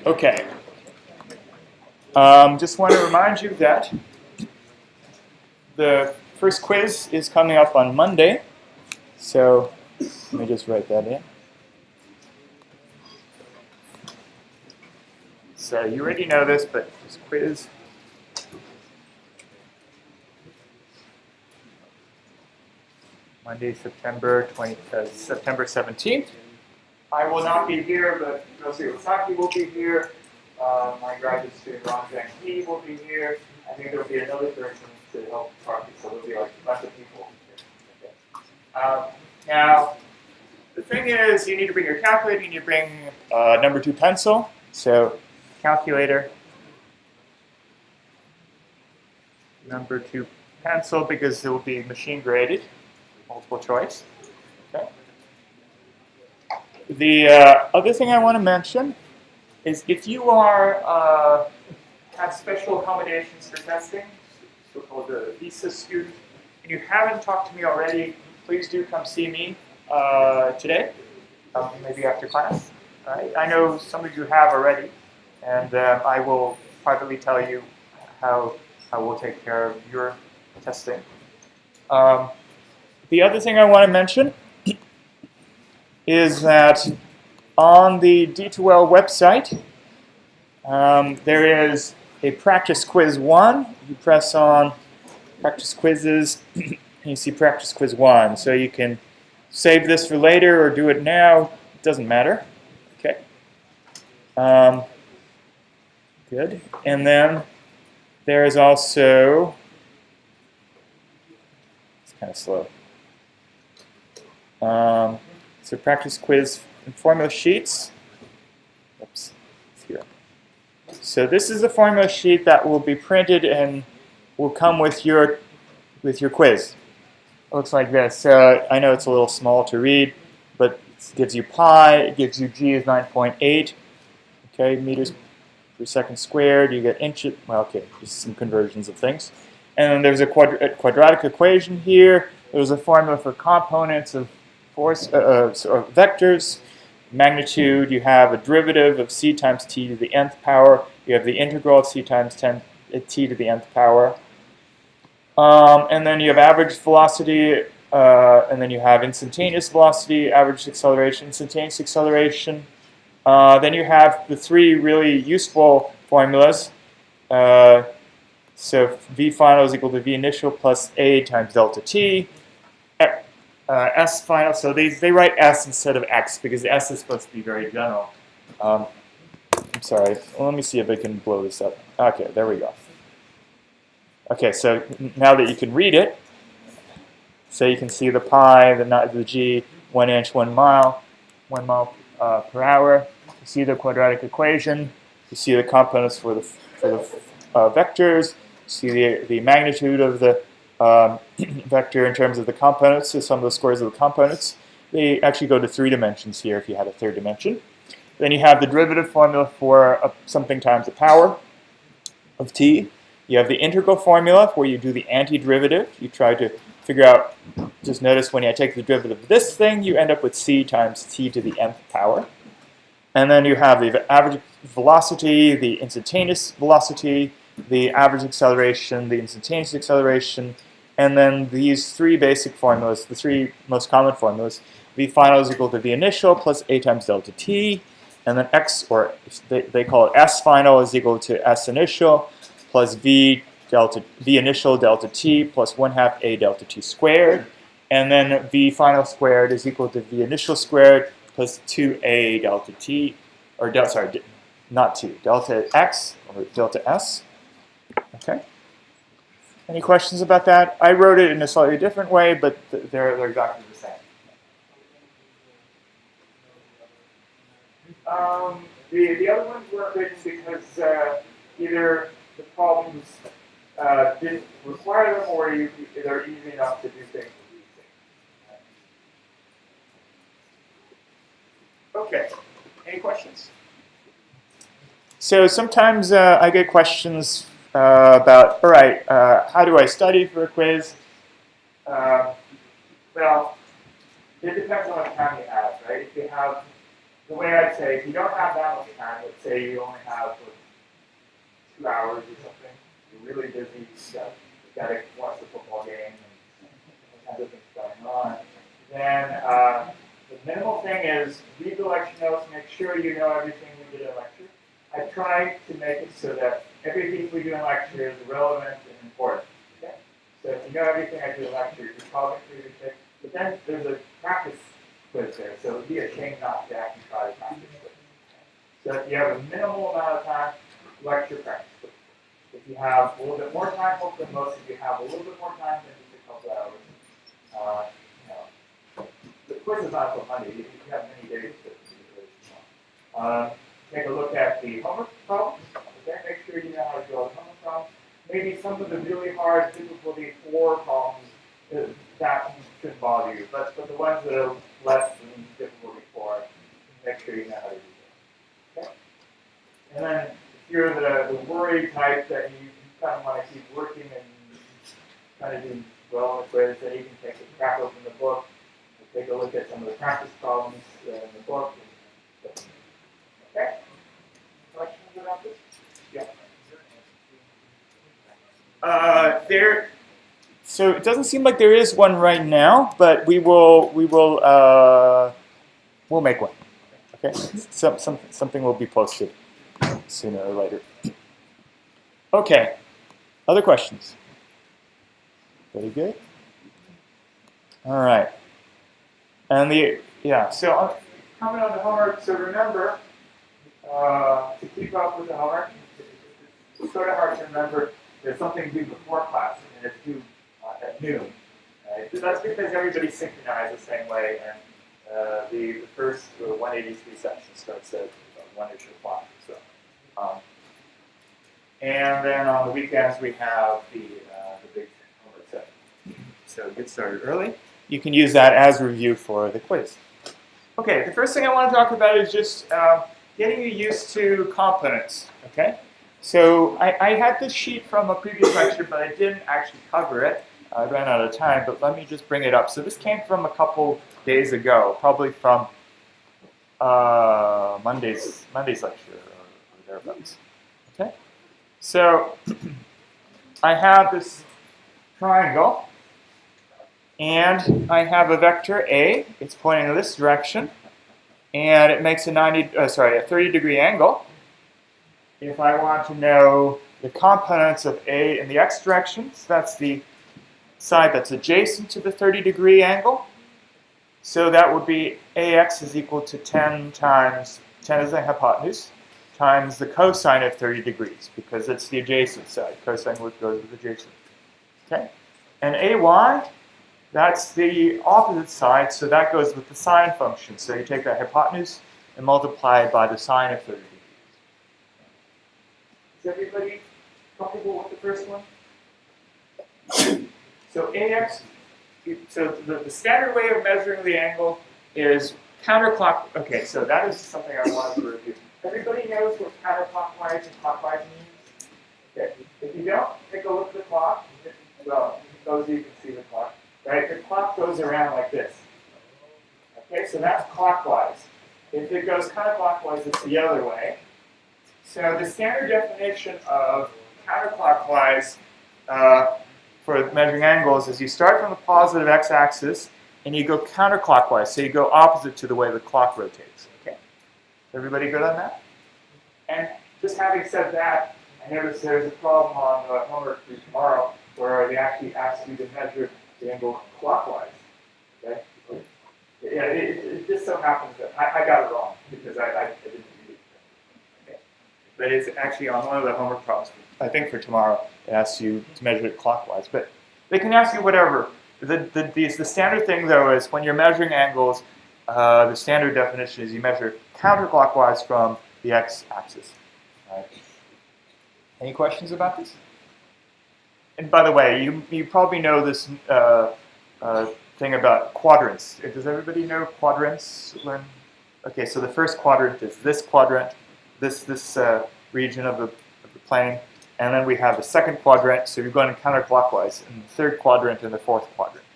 Okay. Just want to remind you that the first quiz is coming up on Monday. So let me just write that in. So you already know this, but this quiz. Monday, September 17th. I will not be here, but Rosie Osaki will be here. My graduate student Ron Zhang He will be here. I think there will be another person to help party, so there'll be like a bunch of people here. Okay. Now, the thing is, you need to bring your calculator. You need to bring number 2 pencil. So, calculator, number 2 pencil, because it will be machine graded, multiple choice. Okay. The other thing I want to mention is if you are have special accommodations for testing, so-called visa student, and you haven't talked to me already, please do come see me today, maybe after class. Right? I know some of you have already, and I will privately tell you how we'll take care of your testing. The other thing I want to mention is that on the D2L website, there is a practice quiz 1. You press on practice quizzes, and you see practice quiz 1. So you can save this for later or do it now. It doesn't matter. Okay. Good. And then there is also, it's kind of slow. So practice quiz and formula sheets. Oops, it's here. So this is the formula sheet that will be printed and will come with your quiz. It looks like this. I know it's a little small to read, but it gives you pi. It gives you g is 9.8. Okay, meters per second squared. You get inches. Well, okay, just some conversions of things. And then there's a quadratic equation here. There's a formula for components of force or vectors. Magnitude, you have a derivative of c times t to the nth power. You have the integral of c times t to the nth power. And then you have average velocity, and then you have instantaneous velocity, average acceleration, instantaneous acceleration. Then you have the 3 really useful formulas. So v final is equal to v initial plus a times delta t. S final, so they write S instead of X because S is supposed to be very general. I'm sorry, well, let me see if I can blow this up. Okay, there we go. Okay, so now that you can read it, so you can see the pi, the g, 1 inch, 1 mile, 1 mile per hour. You see the quadratic equation. You see the components for the vectors. You see the magnitude of the vector in terms of the components, so some of the squares of the components. They actually go to 3 dimensions here if you had a 3rd dimension. Then you have the derivative formula for something times the power of t. You have the integral formula where you do the antiderivative. You try to figure out, just notice when I take the derivative of this thing, you end up with c times t to the nth power. And then you have the average velocity, the instantaneous velocity, the average acceleration, the instantaneous acceleration, and then these 3 basic formulas, the 3 most common formulas. V final is equal to V initial plus A times delta T, and then X, or they call it S final, is equal to S initial plus V initial delta T plus 1/2 A delta T squared, and then V final squared is equal to V initial squared plus 2A delta T, or not 2, delta X, or delta S. Okay. Any questions about that? I wrote it in a slightly different way, but they're exactly the same. The other ones weren't written because either the problems didn't require them, or they're easy enough to do things. Okay. Any questions? So sometimes I get questions about, all right, how do I study for a quiz? Well, it depends on how many time you have, right? If you have the way I'd say, if you don't have that much time, let's say you only have 2 hours or something, you're really busy, you got to watch the football game and all kinds of things going on, then the minimal thing is read the lecture notes, make sure you know everything we did in lecture. I try to make it so that everything we do in lecture is relevant and important. Okay? So if you know everything I do in lecture, you're probably free to take. But then there's a practice quiz there, so it would be a shame not to actually try to practice quiz. So if you have a minimal amount of time, lecture practice quiz. If you have a little bit more time, hopefully most of you have a little bit more time than just a couple hours. The quiz is not for Monday. You have many days to do it. Take a look at the homework problems. Okay, make sure you know how to do all the homework problems. Maybe some of the really hard difficulty 4 problems that shouldn't bother you, but the ones that are less than difficulty 4, make sure you know how to do them. Okay? And then if you're the worry type that you kind of want to keep working and kind of do well in the quiz, then you can crack open the book and take a look at some of the practice problems in the book. Okay? Questions about this? Yeah. So it doesn't seem like there is one right now, but we'll make one. Okay? Something will be posted sooner or later. Okay. Other questions? Very good. All right. And so comment on the homework. So remember, to keep up with the homework, it's sort of hard to remember there's something due before class, and it's due at noon. Right? So that's because everybody's synchronized the same way, and the first 183 section starts at 1-ish o'clock. So, and then on the weekends we have the big homework section. So get started early. You can use that as review for the quiz. Okay, the first thing I want to talk about is just getting you used to components. Okay, so I had this sheet from a previous lecture, but I didn't actually cover it. I ran out of time, but let me just bring it up. So this came from a couple days ago, probably from Monday's lecture or thereabouts. Okay, so I have this triangle. And I have a vector A. It's pointing in this direction, and it makes a 30-degree angle. If I want to know the components of A in the x direction, so that's the side that's adjacent to the 30-degree angle. So that would be AX is equal to 10 times 10 is the hypotenuse times the cosine of 30 degrees because it's the adjacent side. Cosine goes with adjacent. Okay, and AY. That's the opposite side, so that goes with the sine function. So you take the hypotenuse and multiply it by the sine of 30 degrees. Is everybody comfortable with the first one? So AX, so the standard way of measuring the angle is counterclockwise. Okay, so that is something I wanted to review. Everybody knows what counterclockwise and clockwise means? Okay, if you don't, take a look at the clock. Well, those of you can see the clock. Right, the clock goes around like this. Okay, so that's clockwise. If it goes counterclockwise, it's the other way. So the standard definition of counterclockwise for measuring angles is you start from the positive x-axis and you go counterclockwise. So you go opposite to the way the clock rotates. Okay, everybody good on that? And just having said that, I noticed there's a problem on homework for tomorrow where they actually ask you to measure the angle clockwise. Okay? Yeah, it just so happens that I got it wrong because I didn't read it. Okay. But it's actually on one of the homework problems. I think for tomorrow it asks you to measure it clockwise. But they can ask you whatever. The standard thing though is when you're measuring angles, the standard definition is you measure counterclockwise from the x-axis. Right. Any questions about this? And by the way, you probably know this thing about quadrants. Does everybody know quadrants? Okay, so the first quadrant is this quadrant, this region of the plane, and then we have the second quadrant, so you're going counterclockwise, and the third quadrant and the fourth quadrant.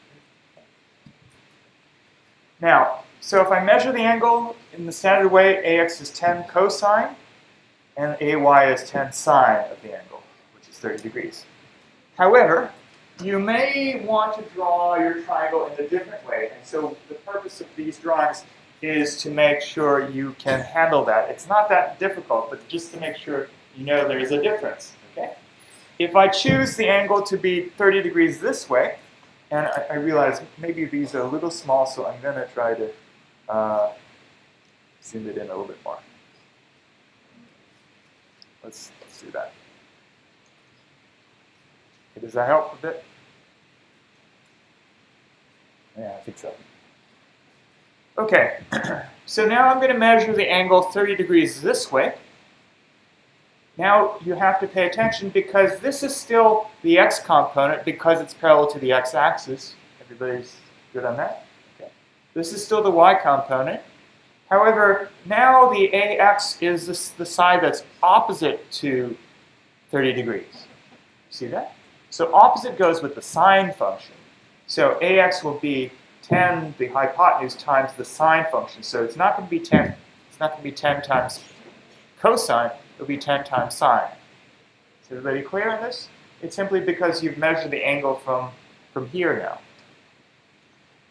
Now, So if I measure the angle in the standard way, AX is 10 cosine, and AY is 10 sine of the angle, which is 30 degrees. However, you may want to draw your triangle in a different way, and so the purpose of these drawings is to make sure you can handle that. It's not that difficult, but just to make sure you know there is a difference. Okay? If I choose the angle to be 30 degrees this way, and I realize maybe these are a little small, so I'm going to try to zoom it in a little bit more. Let's do that. Okay, does that help a bit? Yeah, I think so. Okay, so now I'm going to measure the angle 30 degrees this way. Now you have to pay attention because this is still the x component because it's parallel to the x-axis. Everybody's good on that? Okay. This is still the y component. However, now the ax is the side that's opposite to 30 degrees. See that? So opposite goes with the sine function. So ax will be 10, the hypotenuse, times the sine function. So it's not going to be 10. It's not going to be 10 times cosine. It'll be 10 times sine. Is everybody clear on this? It's simply because you've measured the angle from here now.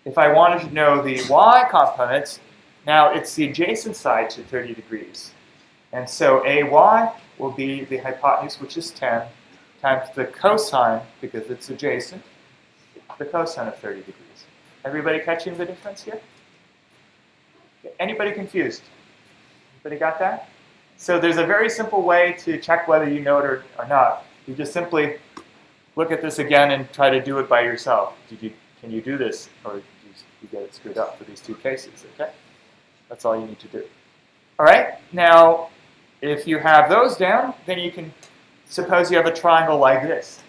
If I wanted to know the y components, now it's the adjacent side to 30 degrees. And so ay will be the hypotenuse, which is 10, times the cosine, because it's adjacent, the cosine of 30 degrees. Everybody catching the difference here? Anybody confused? Anybody got that? So there's a very simple way to check whether you know it or not. You just simply look at this again and try to do it by yourself. Can you do this? Or did you get it screwed up for these two cases? Okay? That's all you need to do. All right? Now, if you have those down, then you can suppose you have a triangle like this.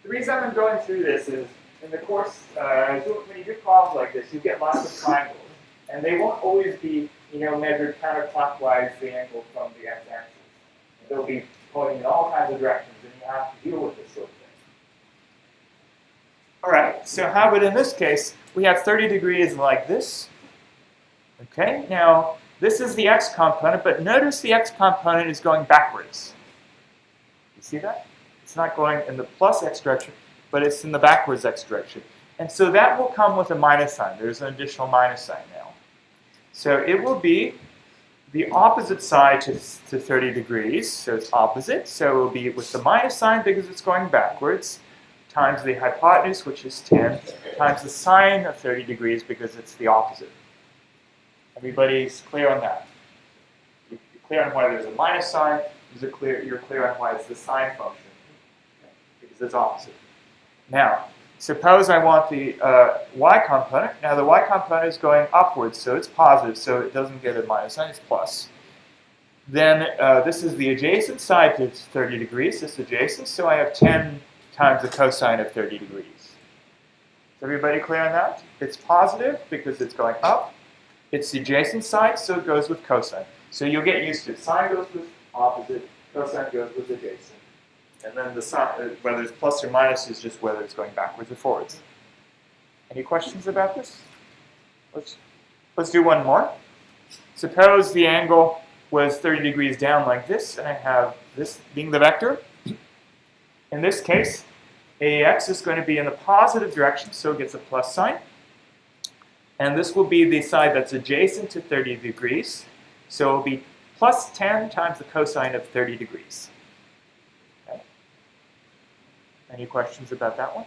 The reason I'm going through this is in the course, when you do problems like this, you get lots of triangles. And they won't always be measured counterclockwise the angle from the x-axis. They'll be pointing in all kinds of directions, and you have to deal with this sort of thing. All right, so how about in this case, we have 30 degrees like this. Okay, now this is the x component, but notice the x component is going backwards. You see that? It's not going in the plus x direction, but it's in the backwards x direction. And so that will come with a minus sign. There's an additional minus sign now. So it will be the opposite side to 30 degrees. So it's opposite. So it will be with the minus sign because it's going backwards, times the hypotenuse, which is 10, times the sine of 30 degrees because it's the opposite. Everybody's clear on that? You're clear on why there's a minus sign. You're clear on why it's the sine function because it's opposite. Now, suppose I want the y component. Now the y component is going upwards, so it's positive, so it doesn't get a minus sign, it's plus. Then this is the adjacent side to 30 degrees, this adjacent, so I have 10 times the cosine of 30 degrees. Is everybody clear on that? It's positive because it's going up. It's the adjacent side, so it goes with cosine. So you'll get used to it. Sine goes with opposite, cosine goes with adjacent. And then the sign, whether it's plus or minus, is just whether it's going backwards or forwards. Any questions about this? Let's do one more. Suppose the angle was 30 degrees down like this, and I have this being the vector. In this case, AX is going to be in the positive direction, so it gets a plus sign. And this will be the side that's adjacent to 30 degrees. So it will be plus 10 times the cosine of 30 degrees. Okay. Any questions about that one?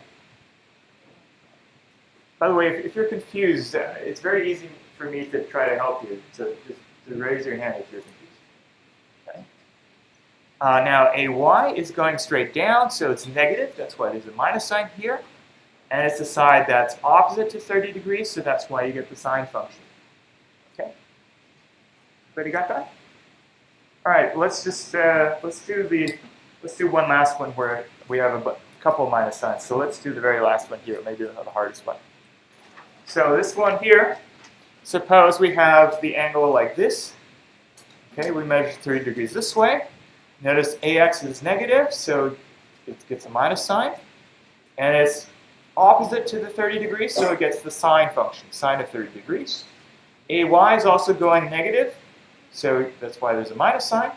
By the way, if you're confused, it's very easy for me to try to help you. So just raise your hand if you're confused. Okay. Now, AY is going straight down, so it's negative. That's why there's a minus sign here. And it's the side that's opposite to 30 degrees, so that's why you get the sine function. Okay? Everybody got that? All right, let's do one last one where we have a couple of minus signs. So let's do the very last one here, maybe the hardest one. So this one here, suppose we have the angle like this. Okay, we measure 30 degrees this way. Notice AX is negative, so it gets a minus sign. And it's opposite to the 30 degrees, so it gets the sine function, sine of 30 degrees. AY is also going negative, so that's why there's a minus sign.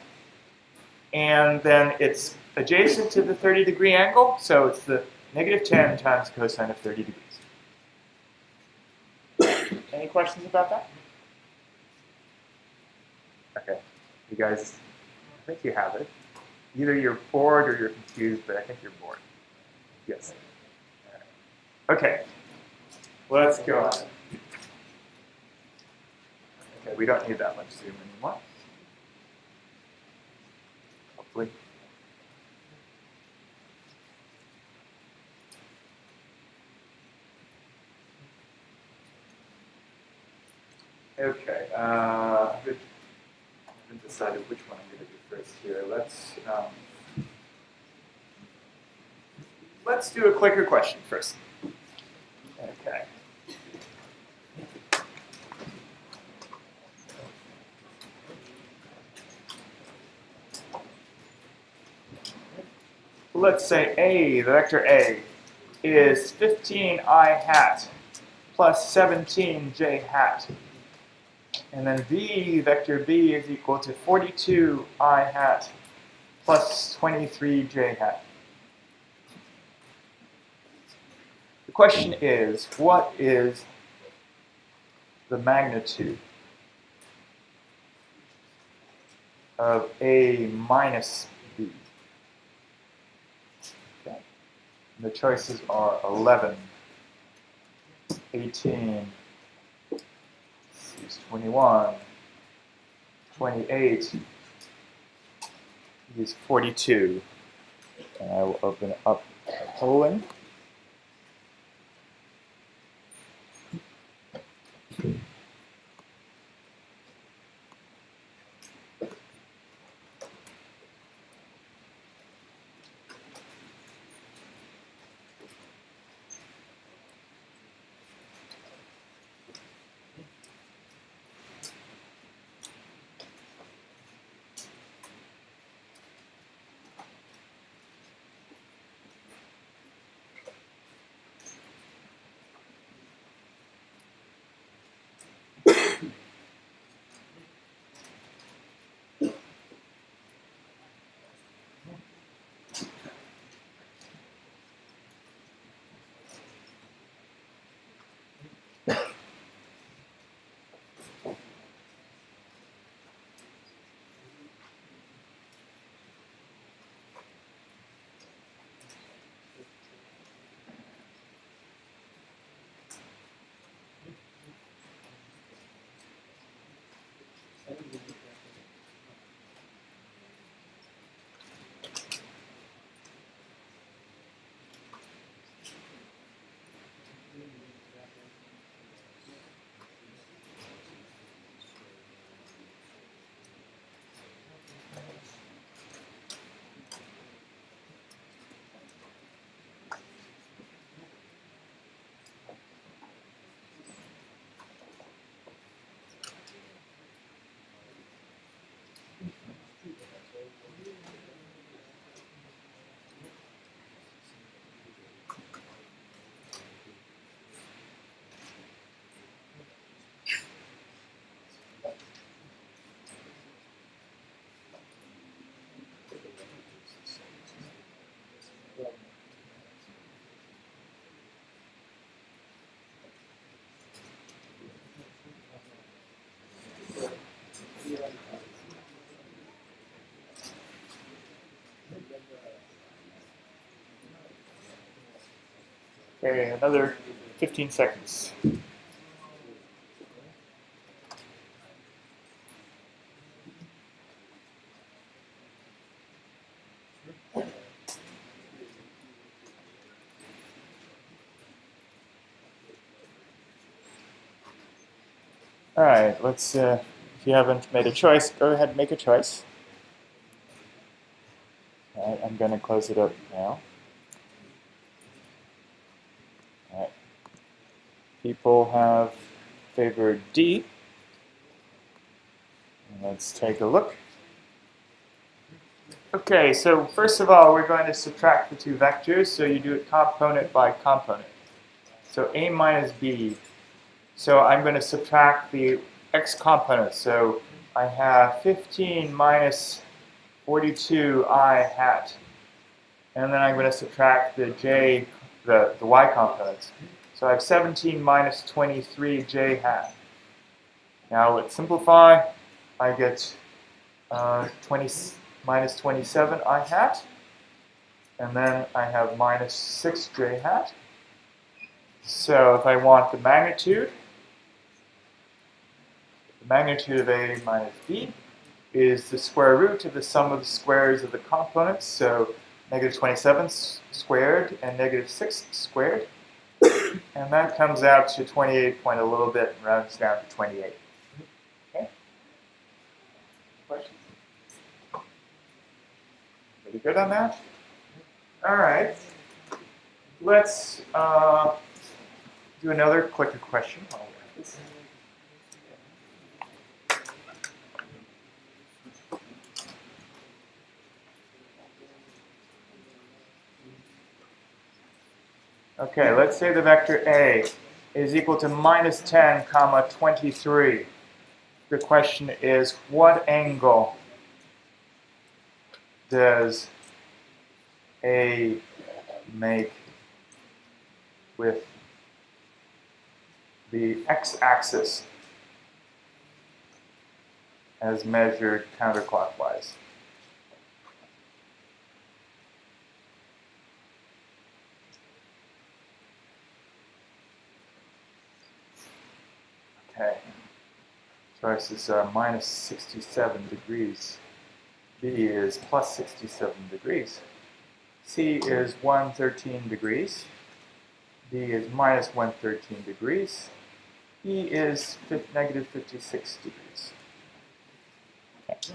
And then it's adjacent to the 30-degree angle, so it's the negative 10 times cosine of 30 degrees. Any questions about that? Okay, you guys, I think you have it. Either you're bored or you're confused, but I think you're bored. Yes. Okay, let's go on. Okay, we don't need that much zoom anymore. Hopefully. Okay, I haven't decided which one I'm going to do first here. Let's do a clicker question first. Okay. Let's say A, the vector A, is 15I hat plus 17J hat. And then B, vector B, is equal to 42I hat plus 23J hat. The question is, what is the magnitude of A minus B? Okay. And the choices are 11, 18, 21, 28, is 42. And I will open up polling. Okay, another 15 seconds. All right, let's, if you haven't made a choice, go ahead and make a choice. All right, I'm going to close it up now. All right. People have favored D. Let's take a look. Okay, so first of all, we're going to subtract the two vectors, so you do it component by component. So A minus B. So I'm going to subtract the x components. So I have 15 minus 42I hat. And then I'm going to subtract the y components. So I have 17 minus 23j hat. Now let's simplify. I get 20 minus 27I hat. And then I have minus 6j hat. So if I want the magnitude of A minus B is the square root of the sum of the squares of the components. So negative 27 squared and negative 6 squared. And that comes out to 28 point a little bit and rounds down to 28. Okay? Questions? Pretty good on that? All right. Let's do another quicker question. Okay, let's say the vector A is equal to minus 10, comma 23. The question is, what angle does A make with the x-axis as measured counterclockwise? Okay, so this is minus 67 degrees. B is plus 67 degrees. C is 113 degrees. D is minus 113 degrees. E is negative 56 degrees. Okay.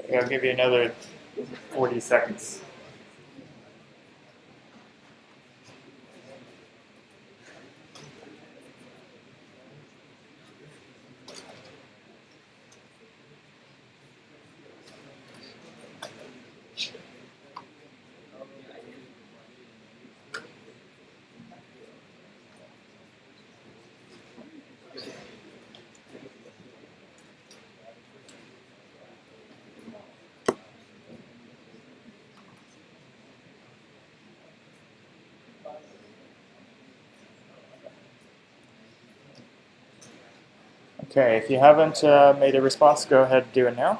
Okay, I'll give you another 40 seconds. Okay, if you haven't made a response, go ahead and do it now.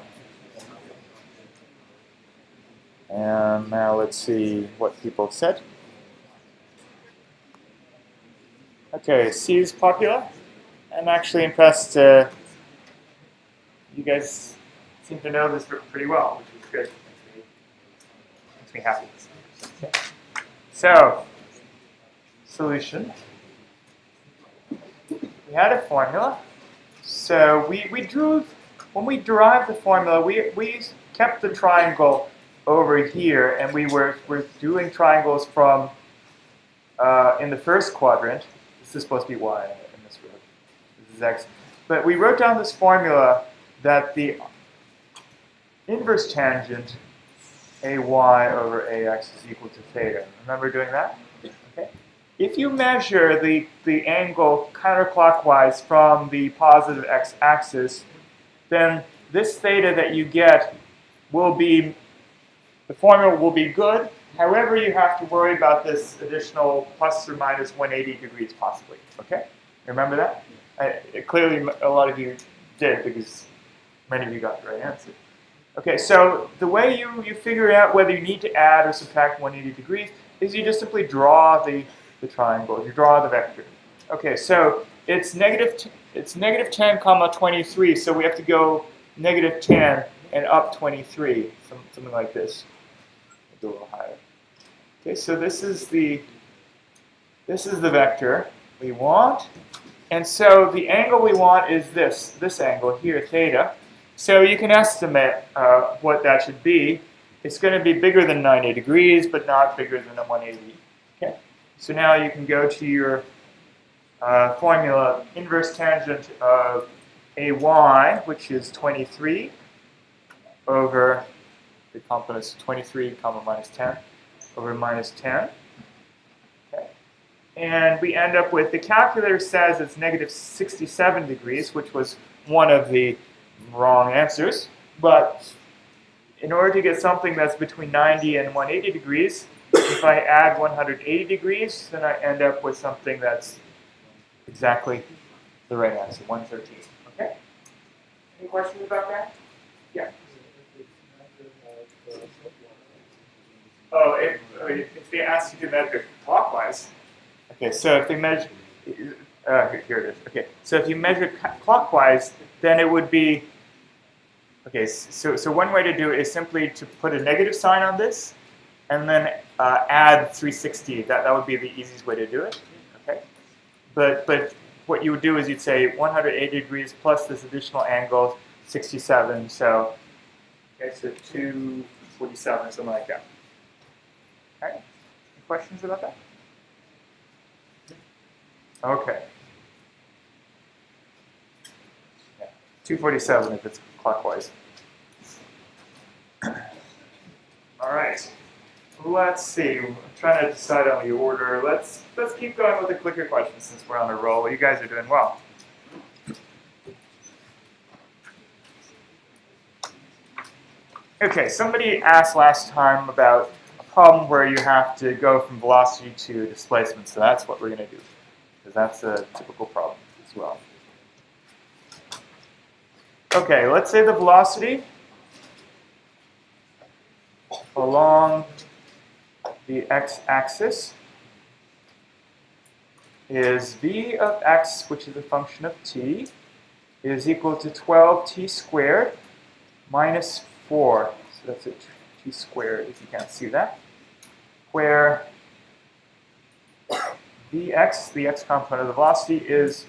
And now let's see what people have said. Okay, C is popular. I'm actually impressed. You guys seem to know this pretty well, which is good. Makes me happy. Okay. So, solution. We had a formula. So we drew, when we derived the formula, we kept the triangle over here, and we're doing triangles from in the first quadrant. This is supposed to be y in this row. This is x. But we wrote down this formula that the inverse tangent ay over ax is equal to theta. Remember doing that? Okay. If you measure the angle counterclockwise from the positive x-axis, then this theta that you get will be, the formula will be good. However, you have to worry about this additional plus or minus 180 degrees possibly. Okay? Remember that? Clearly, a lot of you did because many of you got the right answer. Okay, so the way you figure out whether you need to add or subtract 180 degrees is you just simply draw the triangle. You draw the vector. Okay, so it's negative 10 comma 23, so we have to go negative 10 and up 23, something like this. Go a little higher. Okay, so this is the vector we want, and so the angle we want is this angle here, theta. So you can estimate what that should be. It's going to be bigger than 90 degrees, but not bigger than 180. Okay. So now you can go to your formula, inverse tangent of ay, which is 23, over the components 23 comma minus 10 over minus 10. Okay. And we end up with, the calculator says it's negative 67 degrees, which was one of the wrong answers. But in order to get something that's between 90 and 180 degrees, if I add 180 degrees, then I end up with something that's exactly the right answer, 113. Okay? Any questions about that? Yeah. Oh, if they ask you to measure clockwise. Okay, so if they measure, here it is. Okay, so if you measure clockwise, then it would be, okay, so one way to do it is simply to put a negative sign on this, and then add 360. That would be the easiest way to do it. Okay, but what you would do is you'd say 180 degrees plus this additional angle, 67. So okay, so 247, something like that. All right. Any questions about that? Okay. Yeah. 247 if it's clockwise. All right. Let's see. I'm trying to decide on the order. Let's keep going with the clicker questions since we're on a roll. You guys are doing well. Okay, somebody asked last time about a problem where you have to go from velocity to displacement. So that's what we're going to do, because that's a typical problem as well. Okay, let's say the velocity along the x-axis is v of x, which is a function of t, is equal to 12t squared minus 4. So that's a t squared, if you can't see that, where vx, the x component of the velocity, is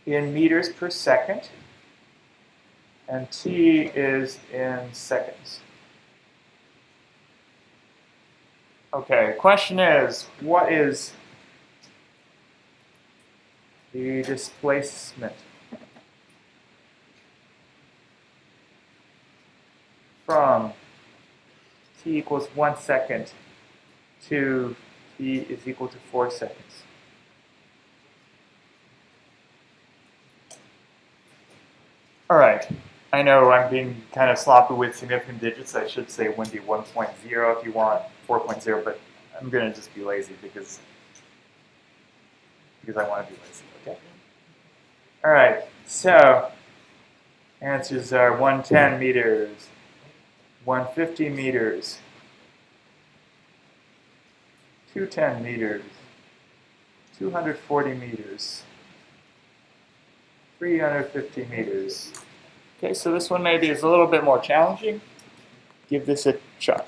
in meters per second, and t is in seconds. Okay, question is, what is the displacement from t equals 1 second to t is equal to 4 seconds? All right, I know I'm being kind of sloppy with significant digits. I should say it wouldn't be 1.0 if you want 4.0, but I'm going to just be lazy because I want to be lazy, okay? All right, so answers are 110 meters, 150 meters, 210 meters, 240 meters, 350 meters. Okay, so this one maybe is a little bit more challenging. Give this a shot.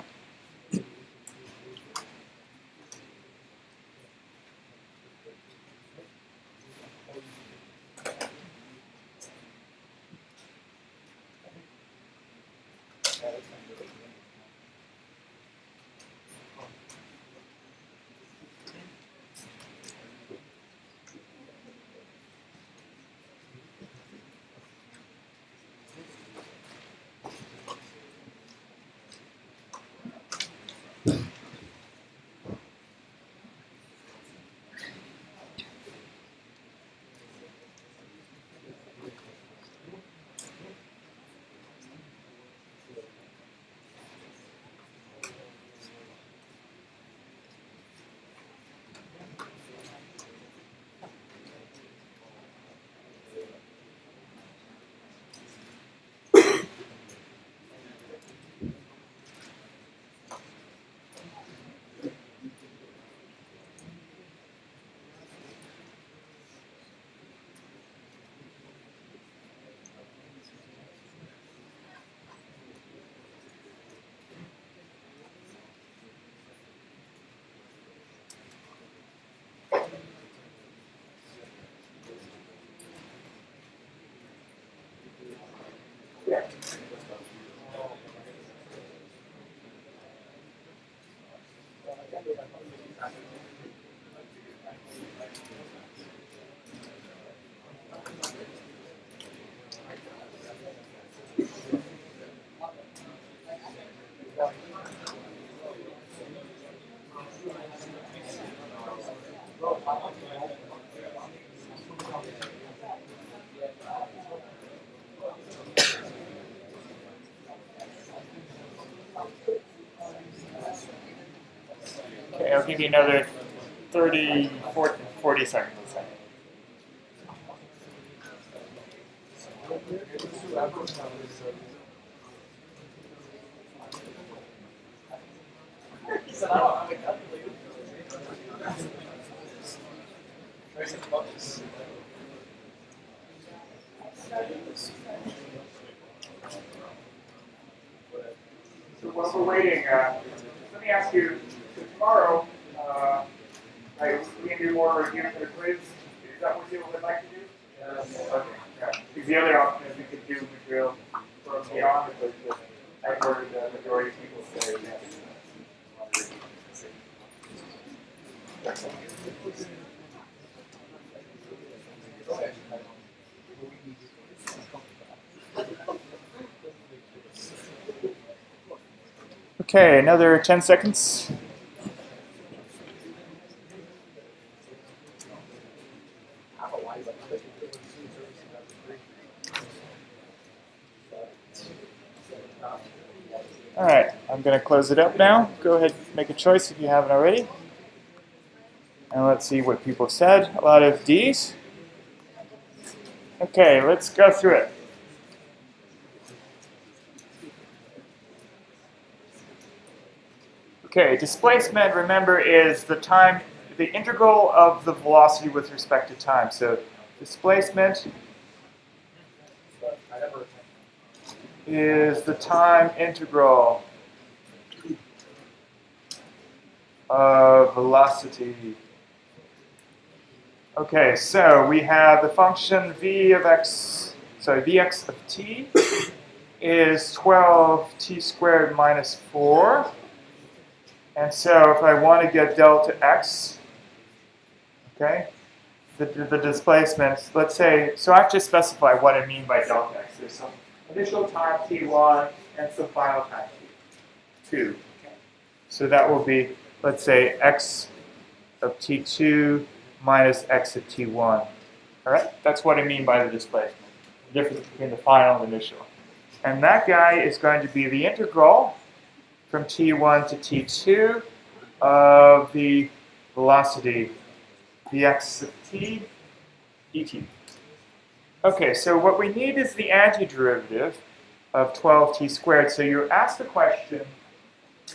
Okay, I'll give you another 30, 40 seconds. So while we're waiting, let me ask you, so tomorrow, we can do more review for the quiz. Is that what you would like to do? Yes. Okay. Yeah. Because the other option is we could do material from beyond, but I've heard the majority of people say yes. Okay, another 10 seconds. All right, I'm going to close it up now. Go ahead and make a choice if you haven't already. And let's see what people have said. A lot of D's. Okay, let's go through it. Okay, displacement, remember, is the integral of the velocity with respect to time. So displacement is the time integral of velocity. Okay, so we have the function v of x, sorry, vx of t is 12t squared minus 4. And so if I want to get delta x, okay, the displacement, let's say, so I have to specify what I mean by delta x. There's some initial time t1 and some final time t2. So that will be, let's say, x of t2 minus x of t1. All right, that's what I mean by the displacement, the difference between the final and initial. And that guy is going to be the integral from t1 to t2 of the velocity vx of t dt. Okay, so what we need is the antiderivative of 12t squared. So you're asked the question,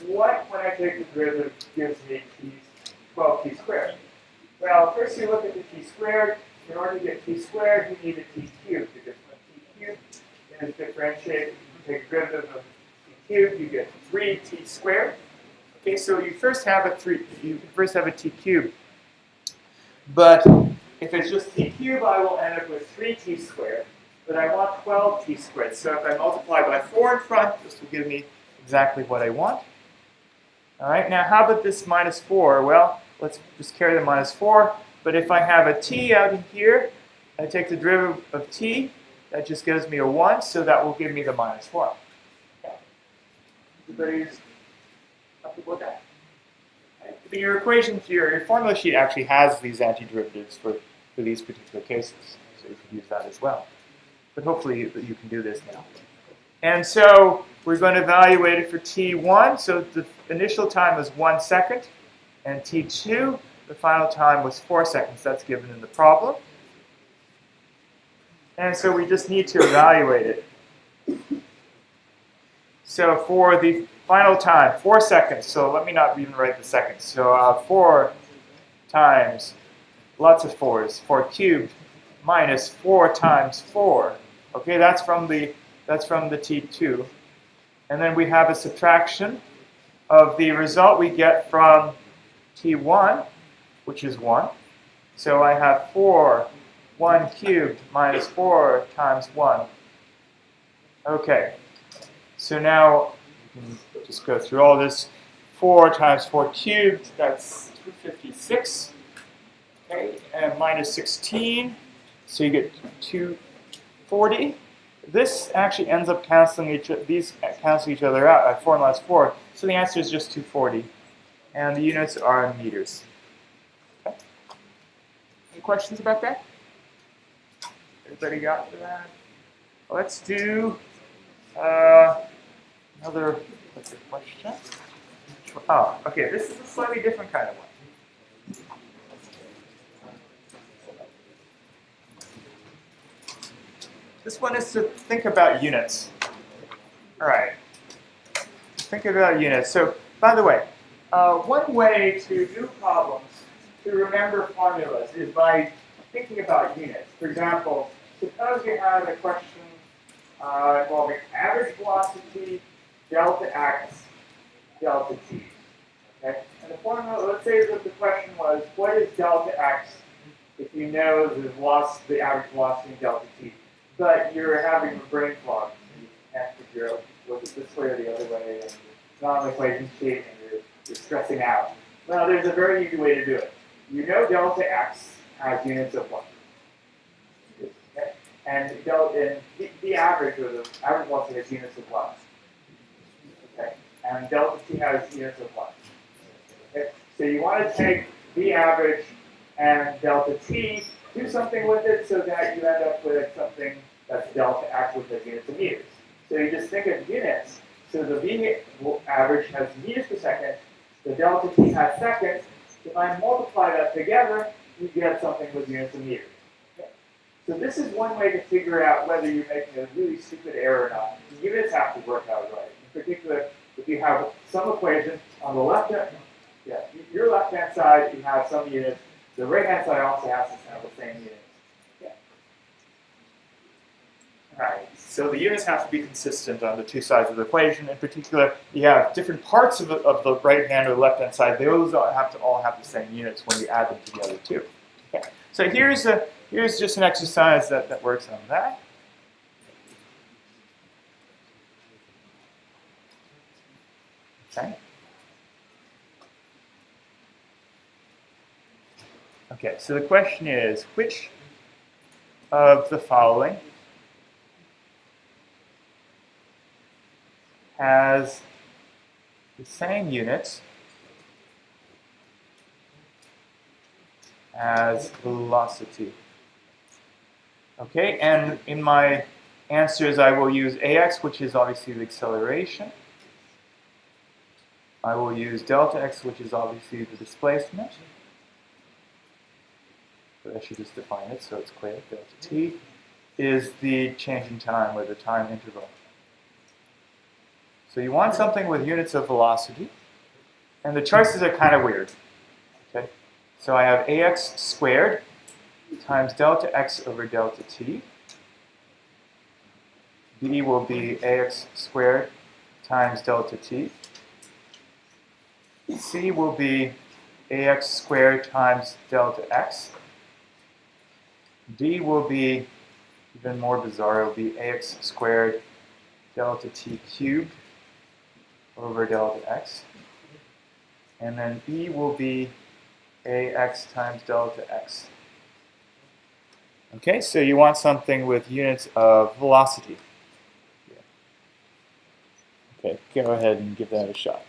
what, when I take the derivative, gives me 12t squared? Well, first you look at the t squared. In order to get t squared, you need a t cubed. Because when t cubed is differentiated, you take the derivative of t cubed, you get 3t squared. Okay, so you first have a t cubed. But if it's just t cubed, I will end up with 3t squared. But I want 12t squared. So if I multiply by 4 in front, this will give me exactly what I want. All right, now how about this minus 4? Well, let's just carry the minus 4. But if I have a t out in here, I take the derivative of t, that just gives me a 1, so that will give me the minus 4. Okay. Everybody's comfortable with that? Okay. Your equation, your formula sheet actually has these antiderivatives for these particular cases, so you can use that as well. But hopefully you can do this now. And so we're going to evaluate it for t1. So the initial time was 1 second. And t2, the final time was 4 seconds. That's given in the problem. And so we just need to evaluate it. So for the final time, 4 seconds. So let me not even write the seconds. So 4 times, lots of 4s, 4 cubed minus 4 times 4. Okay, that's from the t2. And then we have a subtraction of the result we get from t1, which is 1. So I have 1 cubed minus 4 times 1. Okay, so now we can just go through all this. 4 times 4 cubed, that's 256. Okay, and minus 16, so you get 240. This actually ends up canceling these cancel each other out. 4 minus 4, so the answer is just 240. And the units are in meters. Okay. Any questions about that? Everybody got to that? Let's do another question. Oh, okay, this is a slightly different kind of one. This one is to think about units. All right. Think about units. So, by the way, one way to do problems, to remember formulas, is by thinking about units. For example, suppose you had a question involving average velocity, delta x, delta t. Okay? And the formula, let's say that the question was, what is delta x if you know the average velocity and delta t? But you're having a brain fog. You can't figure out was it this way or the other way, and it's not on the equation sheet, and you're stressing out. Well, there's a very easy way to do it. You know delta x has units of 1. Okay? And the average, or the average velocity has units of 1. Okay? And delta t has units of 1. Okay? So you want to take the average and delta t, do something with it so that you end up with something that's delta x, which has units of meters. So you just think of units. So the V average has meters per second, the delta t has seconds. If I multiply that together, you get something with units of meters. Okay? So this is one way to figure out whether you're making a really stupid error or not. The units have to work out right. In particular, if you have some equation on the left hand, your left-hand side, you have some units. The right-hand side also has to have the same units. Yeah. All right. So the units have to be consistent on the two sides of the equation. In particular, you have different parts of the right-hand or left-hand side. Those have to all have the same units when you add them together too. Okay. So here's just an exercise that works on that. Okay. Okay, so the question is, which of the following has the same units as velocity? Okay, and in my answers I will use ax, which is obviously the acceleration. I will use delta x, which is obviously the displacement. So I should just define it so it's clear, delta t. is the change in time, or the time interval. So you want something with units of velocity, and the choices are kind of weird. Okay, so I have ax squared times delta x over delta t. B will be ax squared times delta t. C will be ax squared times delta x. D will be even more bizarre. It will be ax squared delta t cubed over delta x. And then E will be ax times delta x. Okay, so you want something with units of velocity. Okay, go ahead and give that a shot.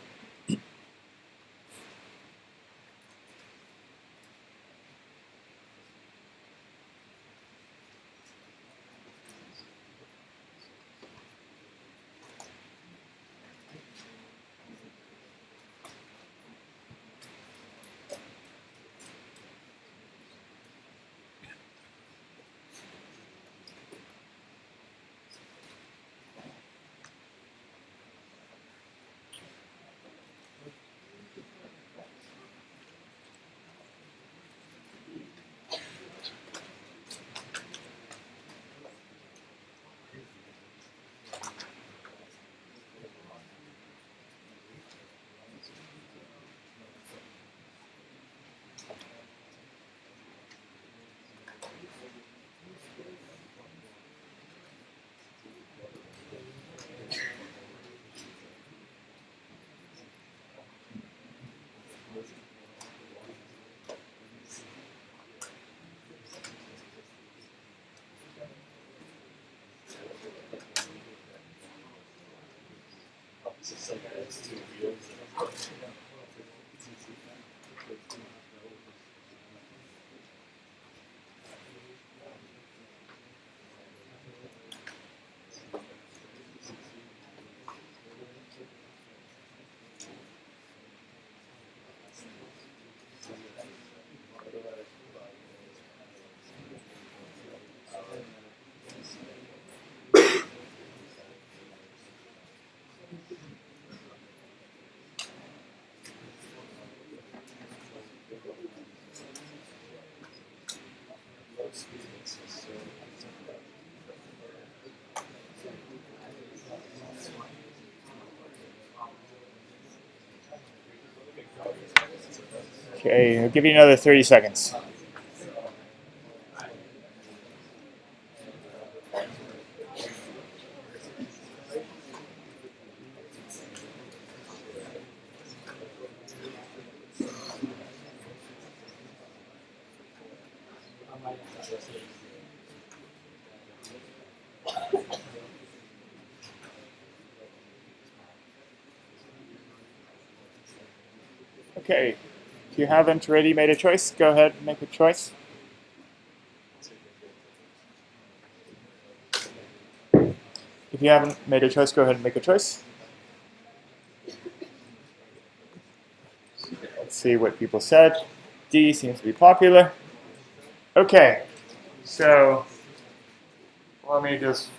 Okay, I'll give you another 30 seconds. Okay, if you haven't already made a choice, go ahead and make a choice. If you haven't made a choice, go ahead and make a choice. Let's see what people said. D seems to be popular. Okay, so let me just,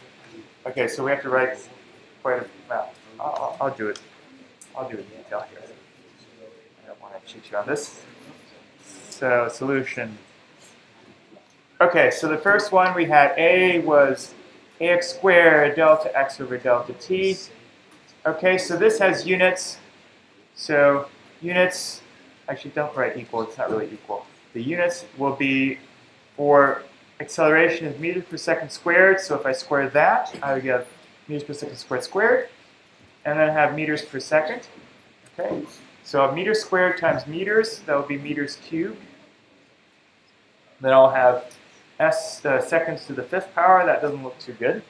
okay, so we have to write quite a, well, I'll do it. I'll do it in detail here. I don't want to cheat you on this. So solution. Okay, so the first one we had A was ax squared delta x over delta t. Okay, so this has units. So units, actually don't write equal, it's not really equal. The units will be for acceleration is meters per second squared. So if I square that, I would get meters per second squared. And then have meters per second. Okay, so meters squared times meters, that would be meters cubed. Then I'll have s seconds to the 5th power. That doesn't look too good.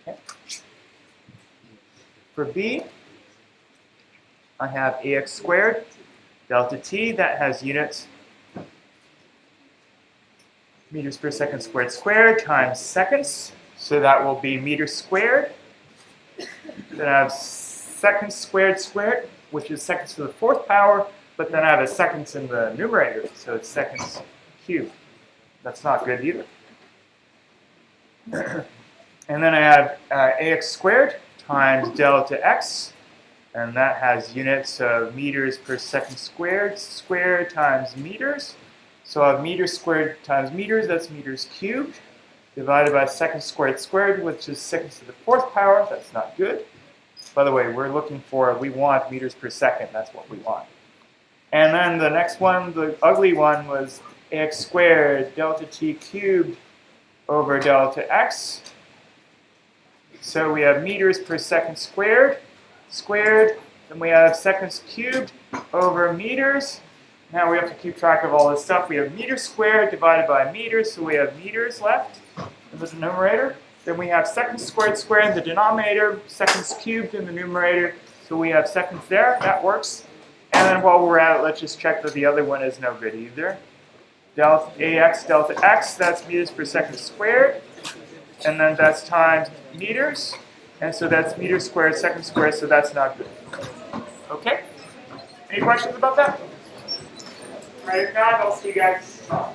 Okay. For B, I have ax squared delta t. That has units meters per second squared times seconds. So that will be meters squared. Then I have seconds squared, which is seconds to the 4th power. But then I have a seconds in the numerator, so it's seconds cubed. That's not good either. And then I have ax squared times delta x, and that has units of meters per second squared times meters. So I have meters squared times meters, that's meters cubed, divided by seconds squared, which is seconds to the fourth power. That's not good. By the way, we want meters per second. That's what we want. And then the next one, the ugly one, was ax squared delta t cubed over delta x. So we have meters per second squared, then we have seconds cubed over meters. Now we have to keep track of all this stuff. We have meters squared divided by meters, so we have meters left in the numerator. Then we have seconds squared in the denominator, seconds cubed in the numerator, so we have seconds there. That works. And then while we're at it, let's just check that the other one is no good either. Ax delta x, that's meters per second squared. And then that's times meters. And so that's meters squared, seconds squared, so that's not good. Okay? Any questions about that? All right, if not, I'll see you guys tomorrow.